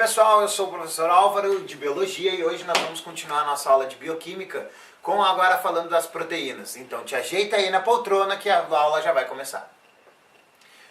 pessoal, eu sou o professor Álvaro de Biologia e hoje nós vamos continuar a nossa aula de Bioquímica com agora falando das proteínas. Então te ajeita aí na poltrona que a aula já vai começar.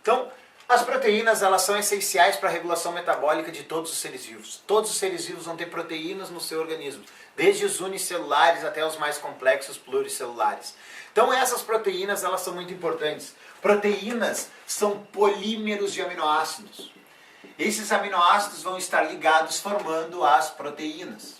Então, as proteínas elas são essenciais para a regulação metabólica de todos os seres vivos. Todos os seres vivos vão ter proteínas no seu organismo, desde os unicelulares até os mais complexos pluricelulares. Então essas proteínas elas são muito importantes. Proteínas são polímeros de aminoácidos. Esses aminoácidos vão estar ligados formando as proteínas.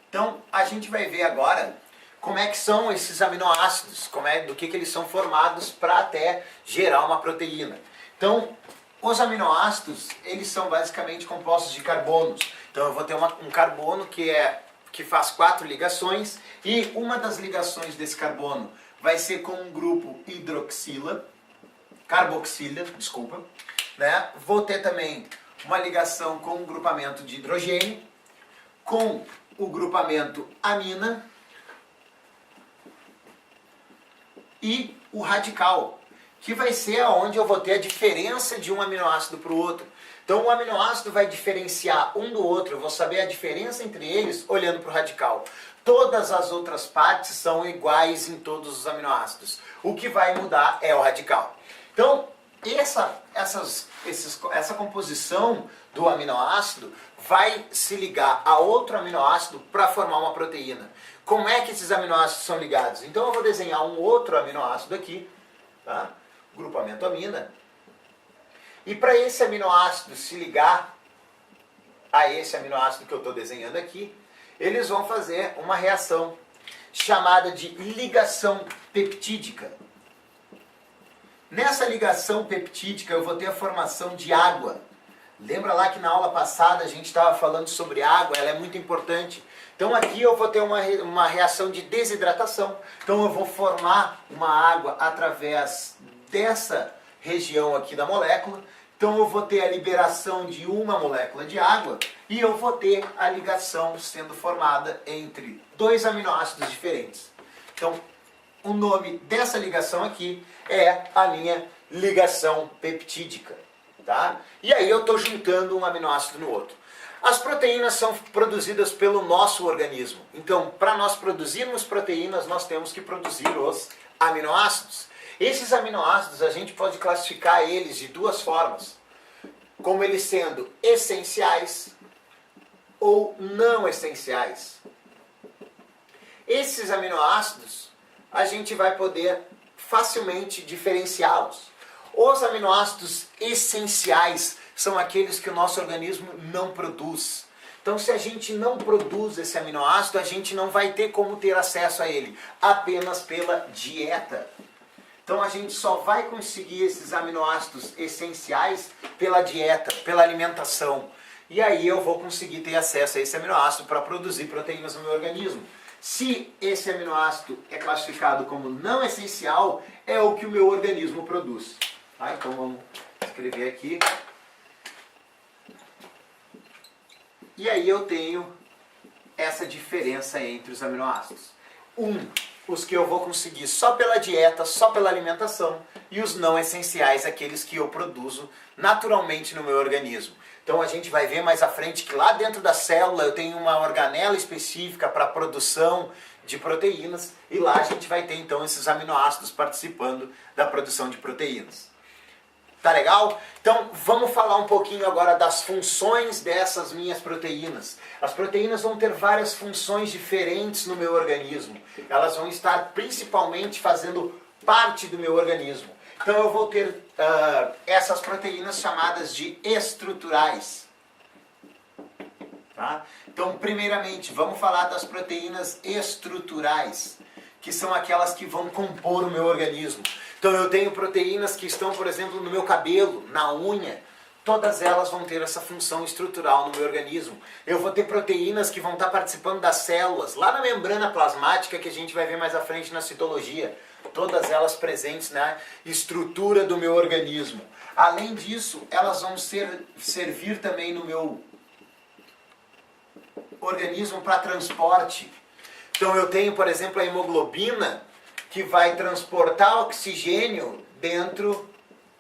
Então, a gente vai ver agora como é que são esses aminoácidos, do que eles são formados para até gerar uma proteína. Então, os aminoácidos, eles são basicamente compostos de carbonos. Então, eu vou ter um carbono que faz 4 ligações e uma das ligações desse carbono vai ser com um grupo carboxila, né? Vou ter também uma ligação com um grupamento de hidrogênio, com o grupamento amina e o radical, que vai ser onde eu vou ter a diferença de um aminoácido para o outro. Então o aminoácido vai diferenciar um do outro, eu vou saber a diferença entre eles olhando para o radical. Todas as outras partes são iguais em todos os aminoácidos. O que vai mudar é o radical. Então, essa composição do aminoácido vai se ligar a outro aminoácido para formar uma proteína. Como é que esses aminoácidos são ligados? Então eu vou desenhar um outro aminoácido aqui, tá? Grupamento amina. E para esse aminoácido se ligar a esse aminoácido que eu estou desenhando aqui, eles vão fazer uma reação chamada de ligação peptídica. Nessa ligação peptídica eu vou ter a formação de água. Lembra lá que na aula passada a gente estava falando sobre água, ela é muito importante. Então aqui eu vou ter uma reação de desidratação. Então eu vou formar uma água através dessa região aqui da molécula. Então eu vou ter a liberação de uma molécula de água e eu vou ter a ligação sendo formada entre 2 aminoácidos diferentes. Então o nome dessa ligação aqui é a minha ligação peptídica. Tá? E aí eu estou juntando um aminoácido no outro. As proteínas são produzidas pelo nosso organismo. Então, para nós produzirmos proteínas, nós temos que produzir os aminoácidos. Esses aminoácidos a gente pode classificar eles de 2 formas. Como eles sendo essenciais ou não essenciais. Esses aminoácidos a gente vai poder facilmente diferenciá-los. Os aminoácidos essenciais são aqueles que o nosso organismo não produz. Então, se a gente não produz esse aminoácido, a gente não vai ter como ter acesso a ele, apenas pela dieta. Então, a gente só vai conseguir esses aminoácidos essenciais pela dieta, pela alimentação. E aí eu vou conseguir ter acesso a esse aminoácido para produzir proteínas no meu organismo. Se esse aminoácido é classificado como não essencial, é o que o meu organismo produz. Tá? Então vamos escrever aqui. E aí eu tenho essa diferença entre os aminoácidos. Os que eu vou conseguir só pela dieta, só pela alimentação, e os não essenciais, aqueles que eu produzo naturalmente no meu organismo. Então a gente vai ver mais à frente que lá dentro da célula eu tenho uma organela específica para a produção de proteínas, e lá a gente vai ter então esses aminoácidos participando da produção de proteínas. Tá legal? Então vamos falar um pouquinho agora das funções dessas minhas proteínas. As proteínas vão ter várias funções diferentes no meu organismo. Elas vão estar principalmente fazendo parte do meu organismo. Então eu vou ter essas proteínas chamadas de estruturais. Tá? Então primeiramente vamos falar das proteínas estruturais, que são aquelas que vão compor o meu organismo. Então eu tenho proteínas que estão, por exemplo, no meu cabelo, na unha. Todas elas vão ter essa função estrutural no meu organismo. Eu vou ter proteínas que vão estar participando das células, lá na membrana plasmática, que a gente vai ver mais à frente na citologia. Todas elas presentes na estrutura do meu organismo. Além disso, elas vão servir também no meu organismo para transporte. Então eu tenho, por exemplo, a hemoglobina, que vai transportar oxigênio dentro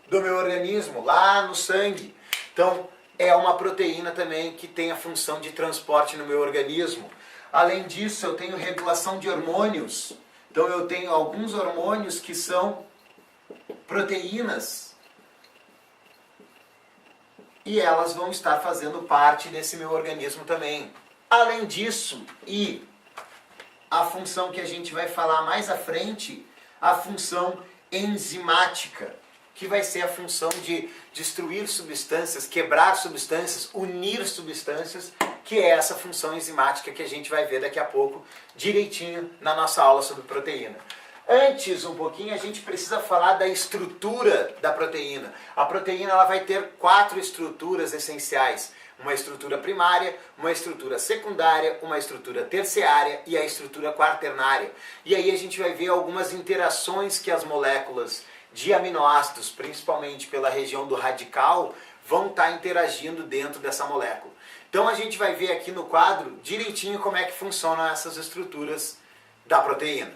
do meu organismo, lá no sangue. Então, é uma proteína também que tem a função de transporte no meu organismo. Além disso, eu tenho regulação de hormônios. Então, eu tenho alguns hormônios que são proteínas. E elas vão estar fazendo parte desse meu organismo também. Além disso, e a função que a gente vai falar mais à frente, a função enzimática, que vai ser a função de destruir substâncias, quebrar substâncias, unir substâncias, que é essa função enzimática que a gente vai ver daqui a pouco direitinho na nossa aula sobre proteína. Antes, um pouquinho, a gente precisa falar da estrutura da proteína. A proteína ela vai ter 4 estruturas essenciais. Uma estrutura primária, uma estrutura secundária, uma estrutura terciária e a estrutura quaternária. E aí a gente vai ver algumas interações que as moléculas de aminoácidos, principalmente pela região do radical, vão estar interagindo dentro dessa molécula. Então a gente vai ver aqui no quadro direitinho como é que funcionam essas estruturas da proteína.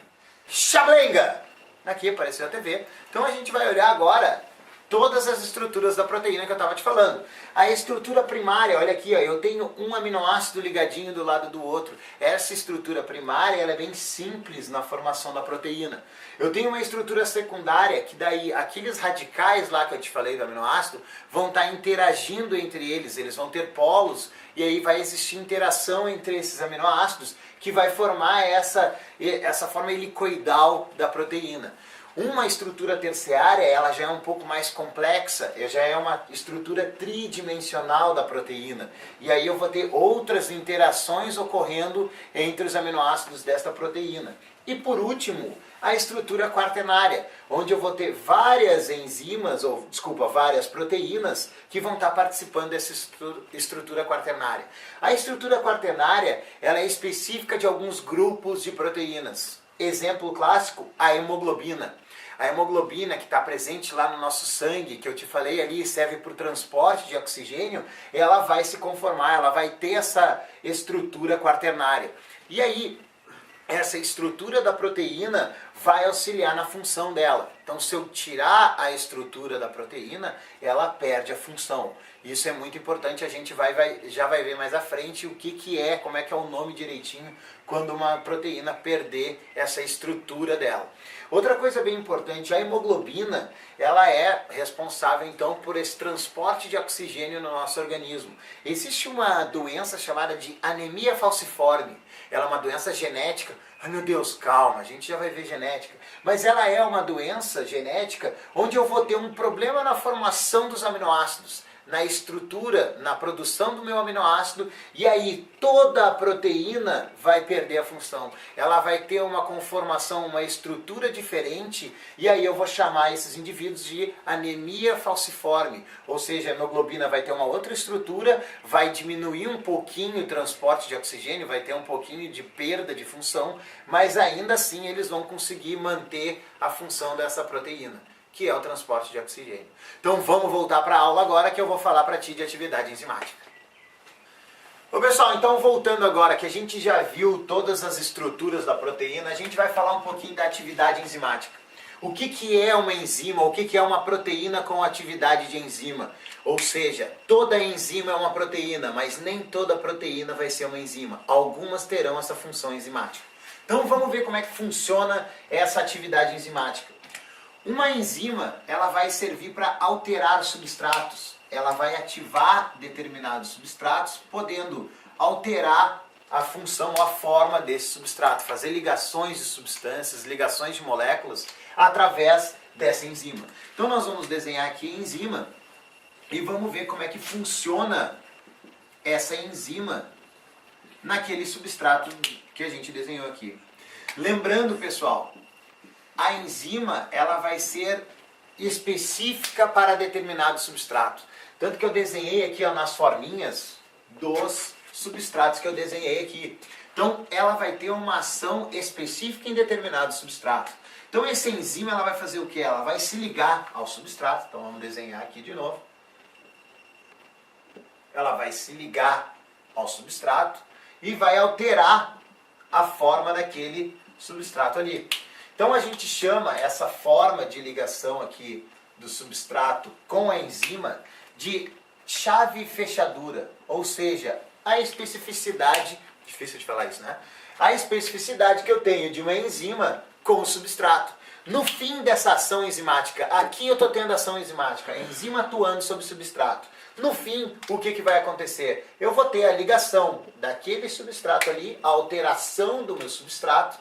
Xablenga! Aqui apareceu a TV. Então a gente vai olhar agora todas as estruturas da proteína que eu estava te falando. A estrutura primária, olha aqui, ó, eu tenho um aminoácido ligadinho do lado do outro. Essa estrutura primária ela é bem simples na formação da proteína. Eu tenho uma estrutura secundária, que daí aqueles radicais lá que eu te falei do aminoácido vão estar interagindo entre eles, eles vão ter polos, e aí vai existir interação entre esses aminoácidos, que vai formar essa forma helicoidal da proteína. Uma estrutura terciária, ela já é um pouco mais complexa, já é uma estrutura tridimensional da proteína. E aí eu vou ter outras interações ocorrendo entre os aminoácidos desta proteína. E por último, a estrutura quaternária, onde eu vou ter várias enzimas, várias proteínas que vão estar participando dessa estrutura quaternária. A estrutura quaternária, ela é específica de alguns grupos de proteínas. Exemplo clássico, a hemoglobina. A hemoglobina que está presente lá no nosso sangue, que eu te falei ali, serve para o transporte de oxigênio, ela vai se conformar, ela vai ter essa estrutura quaternária. E aí, essa estrutura da proteína vai auxiliar na função dela. Então, se eu tirar a estrutura da proteína, ela perde a função. Isso é muito importante, a gente já vai ver mais à frente o que é, como é que é o nome direitinho, quando uma proteína perder essa estrutura dela. Outra coisa bem importante, a hemoglobina, ela é responsável então por esse transporte de oxigênio no nosso organismo. Existe uma doença chamada de anemia falciforme. Ela é uma doença genética. Ai meu Deus, calma, a gente já vai ver genética. Mas ela é uma doença genética onde eu vou ter um problema na formação dos aminoácidos, na estrutura, na produção do meu aminoácido, e aí toda a proteína vai perder a função. Ela vai ter uma conformação, uma estrutura diferente, e aí eu vou chamar esses indivíduos de anemia falciforme. Ou seja, a hemoglobina vai ter uma outra estrutura, vai diminuir um pouquinho o transporte de oxigênio, vai ter um pouquinho de perda de função, mas ainda assim eles vão conseguir manter a função dessa proteína, que é o transporte de oxigênio. Então vamos voltar para a aula agora, que eu vou falar para ti de atividade enzimática. Ô pessoal, então voltando agora, que a gente já viu todas as estruturas da proteína, a gente vai falar um pouquinho da atividade enzimática. O que é uma enzima, o que é uma proteína com atividade de enzima? Ou seja, toda enzima é uma proteína, mas nem toda proteína vai ser uma enzima. Algumas terão essa função enzimática. Então vamos ver como é que funciona essa atividade enzimática. Uma enzima, ela vai servir para alterar substratos. Ela vai ativar determinados substratos, podendo alterar a função ou a forma desse substrato, fazer ligações de substâncias, ligações de moléculas através dessa enzima. Então nós vamos desenhar aqui a enzima e vamos ver como é que funciona essa enzima naquele substrato que a gente desenhou aqui. Lembrando, pessoal, a enzima ela vai ser específica para determinado substrato. Tanto que eu desenhei aqui ó, nas forminhas dos substratos que eu desenhei aqui. Então ela vai ter uma ação específica em determinado substrato. Então essa enzima ela vai fazer o que? Ela vai se ligar ao substrato. Então vamos desenhar aqui de novo. Ela vai se ligar ao substrato e vai alterar a forma daquele substrato ali. Então a gente chama essa forma de ligação aqui do substrato com a enzima de chave fechadura, ou seja, a especificidade, difícil de falar isso, né? A especificidade que eu tenho de uma enzima com o substrato. No fim dessa ação enzimática, aqui eu estou tendo ação enzimática, a enzima atuando sobre o substrato. No fim, o que vai acontecer? Eu vou ter a ligação daquele substrato ali, a alteração do meu substrato,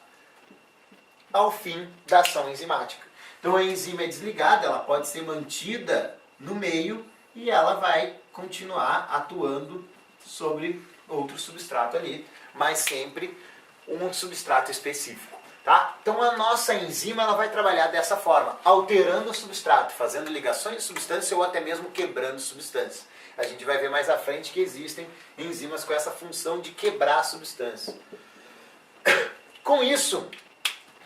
ao fim da ação enzimática. Então a enzima é desligada, ela pode ser mantida no meio e ela vai continuar atuando sobre outro substrato ali, mas sempre um substrato específico. Tá? Então a nossa enzima ela vai trabalhar dessa forma, alterando o substrato, fazendo ligações de substância ou até mesmo quebrando substância. A gente vai ver mais à frente que existem enzimas com essa função de quebrar a substância. Com isso,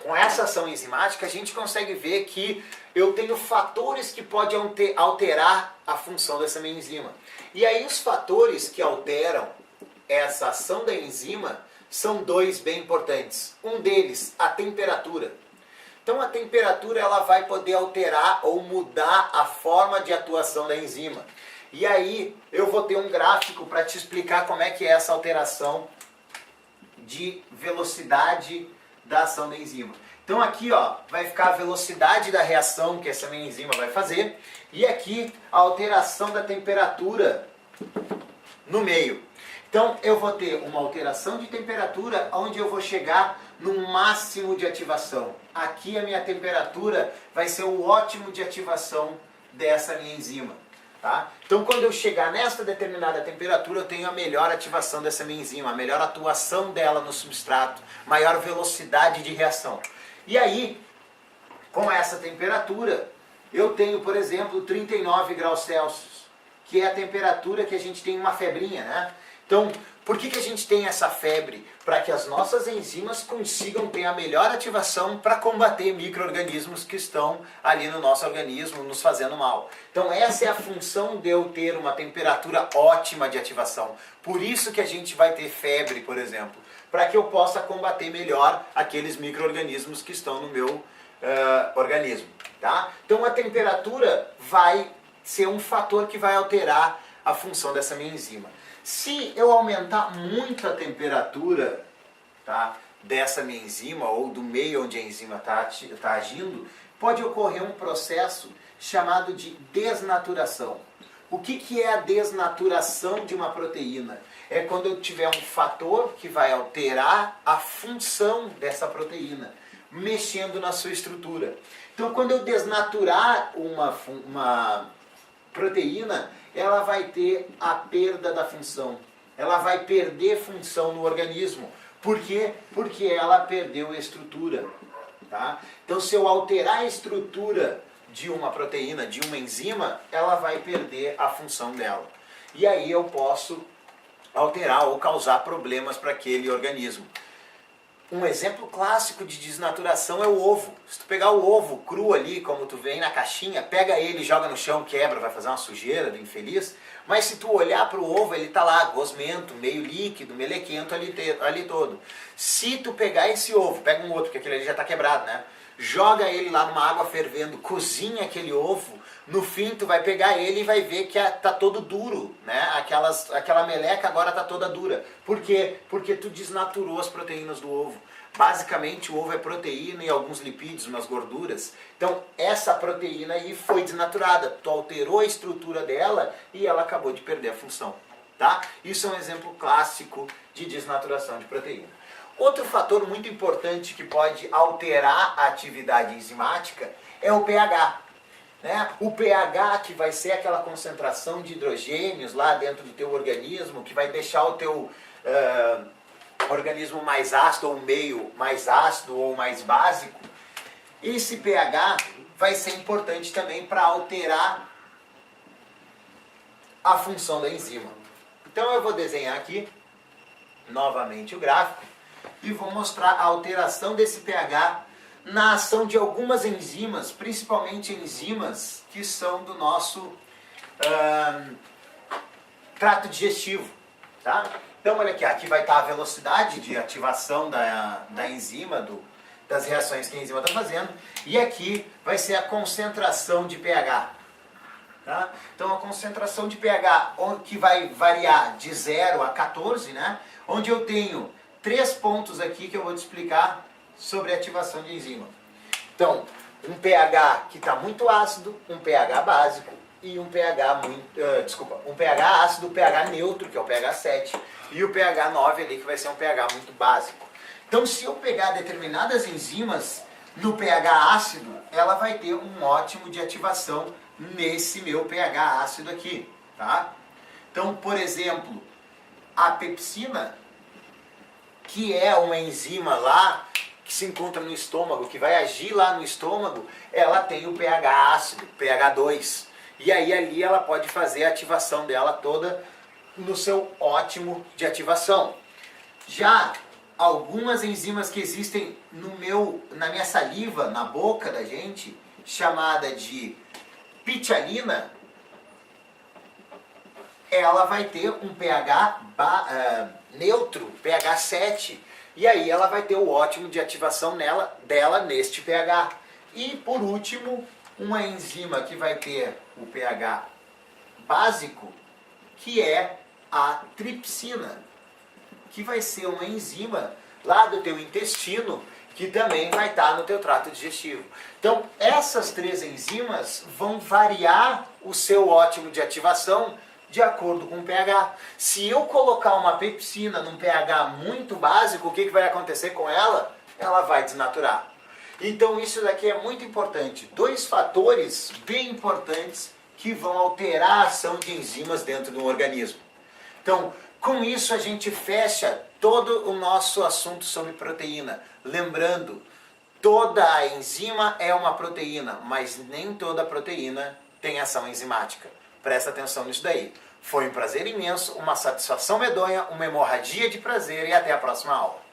com essa ação enzimática, a gente consegue ver que eu tenho fatores que podem alterar a função dessa minha enzima. E aí os fatores que alteram essa ação da enzima são dois bem importantes. Um deles, a temperatura. Então a temperatura ela vai poder alterar ou mudar a forma de atuação da enzima. E aí eu vou ter um gráfico para te explicar como é que é essa alteração de velocidade da ação da enzima. Então aqui ó, vai ficar a velocidade da reação que essa minha enzima vai fazer. E aqui a alteração da temperatura no meio. Então eu vou ter uma alteração de temperatura onde eu vou chegar no máximo de ativação. Aqui a minha temperatura vai ser o ótimo de ativação dessa minha enzima. Tá? Então quando eu chegar nesta determinada temperatura eu tenho a melhor ativação dessa minha enzima, a melhor atuação dela no substrato, maior velocidade de reação. E aí, com essa temperatura, eu tenho, por exemplo, 39 graus Celsius, que é a temperatura que a gente tem uma febrinha, né? Então, por que a gente tem essa febre? Para que as nossas enzimas consigam ter a melhor ativação para combater micro-organismos que estão ali no nosso organismo nos fazendo mal. Então essa é a função de eu ter uma temperatura ótima de ativação. Por isso que a gente vai ter febre, por exemplo, para que eu possa combater melhor aqueles micro-organismos que estão no meu organismo. Tá? Então a temperatura vai ser um fator que vai alterar a função dessa minha enzima. Se eu aumentar muito a temperatura, tá, dessa minha enzima ou do meio onde a enzima está agindo, pode ocorrer um processo chamado de desnaturação. O que é a desnaturação de uma proteína? É quando eu tiver um fator que vai alterar a função dessa proteína, mexendo na sua estrutura. Então quando eu desnaturar uma proteína, ela vai ter a perda da função. Ela vai perder função no organismo. Por quê? Porque ela perdeu a estrutura. Tá? Então, se eu alterar a estrutura de uma proteína, de uma enzima, ela vai perder a função dela. E aí eu posso alterar ou causar problemas para aquele organismo. Um exemplo clássico de desnaturação é o ovo. Se tu pegar o ovo cru ali, como tu vê na caixinha, pega ele, joga no chão, quebra, vai fazer uma sujeira do infeliz. Mas se tu olhar para o ovo, ele está lá, gosmento, meio líquido, melequento ali todo. Se tu pegar esse ovo, pega um outro, porque aquele ali já está quebrado, né? Joga ele lá numa água fervendo, cozinha aquele ovo, no fim tu vai pegar ele e vai ver que tá todo duro, né? Aquela meleca agora tá toda dura. Por quê? Porque tu desnaturou as proteínas do ovo. Basicamente o ovo é proteína e alguns lipídios, umas gorduras. Então essa proteína aí foi desnaturada, tu alterou a estrutura dela e ela acabou de perder a função. Tá? Isso é um exemplo clássico de desnaturação de proteína. Outro fator muito importante que pode alterar a atividade enzimática é o pH. Né? O pH, que vai ser aquela concentração de hidrogênios lá dentro do teu organismo, que vai deixar o teu organismo mais ácido, ou meio mais ácido ou mais básico. Esse pH vai ser importante também para alterar a função da enzima. Então eu vou desenhar aqui novamente o gráfico e vou mostrar a alteração desse pH na ação de algumas enzimas, principalmente enzimas que são do nosso trato digestivo. Tá? Então olha aqui vai estar a velocidade de ativação da enzima, das reações que a enzima está fazendo, e aqui vai ser a concentração de pH. Tá? Então a concentração de pH que vai variar de 0 a 14, né? Onde eu tenho 3 pontos aqui que eu vou te explicar sobre a ativação de enzima. Então, um pH que está muito ácido, um pH básico e um pH um pH ácido, pH neutro, que é o pH 7, e o pH 9 ali, que vai ser um pH muito básico. Então, se eu pegar determinadas enzimas no pH ácido, ela vai ter um ótimo de ativação nesse meu pH ácido aqui, tá? Então, por exemplo, a pepsina, que é uma enzima lá que se encontra no estômago, que vai agir lá no estômago, ela tem o pH ácido, pH 2. E aí ali ela pode fazer a ativação dela toda no seu ótimo de ativação. Já algumas enzimas que existem na minha saliva, na boca da gente, chamada de pitialina, ela vai ter um pH neutro, pH 7, e aí ela vai ter o ótimo de ativação dela neste pH. E por último, uma enzima que vai ter o pH básico, que é a tripsina, que vai ser uma enzima lá do teu intestino, que também vai estar no teu trato digestivo. Então, essas 3 enzimas vão variar o seu ótimo de ativação de acordo com o pH. Se eu colocar uma pepsina num pH muito básico, o que vai acontecer com ela? Ela vai desnaturar. Então, isso daqui é muito importante. 2 fatores bem importantes que vão alterar a ação de enzimas dentro do organismo. Então, com isso a gente fecha todo o nosso assunto sobre proteína. Lembrando, toda a enzima é uma proteína, mas nem toda proteína tem ação enzimática. Presta atenção nisso daí. Foi um prazer imenso, uma satisfação medonha, uma hemorragia de prazer e até a próxima aula.